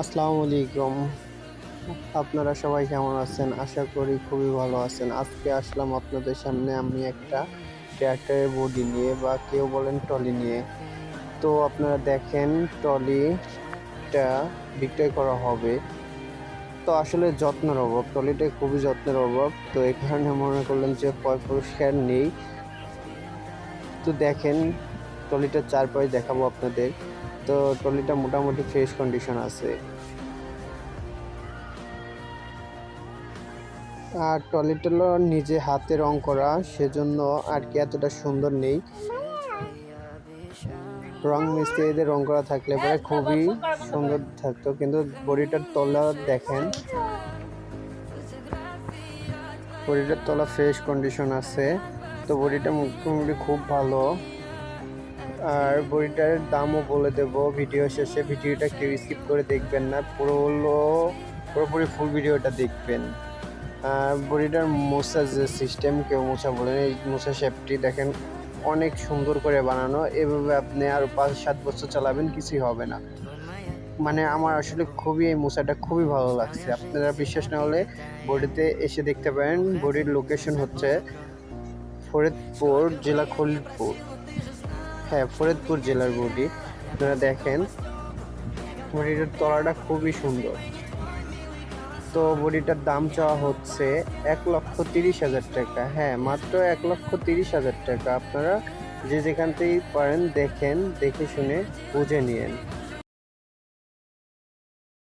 আসসালামু আলাইকুম। আপনারা সবাই কেমন আছেন? আশা করি খুবই ভালো আছেন। আজকে আসলাম আপনাদের সামনে আমি একটা ট্র্যাক্টরের বডি নিয়ে বা কেউ বলেন ট্রলি নিয়ে। তো আপনারা দেখেন ট্রলিটা বিক্রয় করা হবে। তো আসলে যত্নের অভাব, ট্রলিটা খুবই যত্নের অভাব। তো এই কারণে মনে করলেন যে পুরস্কার নেই। তো দেখেন ট্রলিটার চারপাশ দেখাবো আপনাদের। তো ট্রলিটা মোটামুটি ফ্রেশ কন্ডিশন আছে। আর টয়লেটগুলো নিজে হাতে রং করা, সেজন্য আর কি এতটা সুন্দর নেই। রং মিস্ত্রিদের রং করা থাকলে পরে খুবই সুন্দর থাকতো, কিন্তু বডিটার তলা দেখেন, বডিটার তলা ফ্রেশ কন্ডিশন আছে। তো বডিটা মোটামুটি খুব ভালো। আর বডিটার দামও বলে দেব ভিডিও শেষে। ভিডিওটা কেউ স্কিপ করে দেখবেন না, পুরোপুরি ফুল ভিডিওটা দেখবেন। বডিটার মোছার যে সিস্টেম, কেউ মোছা বলেন, এই মোছা শেপটি দেখেন অনেক সুন্দর করে বানানো। এভাবে আপনি আরও 5-7 বছর চালাবেন, কিছুই হবে না। মানে আমার আসলে খুবই এই মোছাটা খুবই ভালো লাগছে। আপনারা বিশ্বাস না হলে বডিতে এসে দেখতে পারেন। বডির লোকেশন হচ্ছে ফরিদপুর জেলা, খলিলপুর। হ্যাঁ, ফরিদপুর জেলার বডি। আপনারা দেখেন বডিটার তলাটা খুবই সুন্দর। তো বডিটার দাম চাওয়া হচ্ছে 1,30,000 টাকা। হ্যাঁ, মাত্র 1,30,000 টাকা। আপনারা যে যেখান থেকেই পারেন দেখেন, দেখে শুনে বুঝে নিয়েন।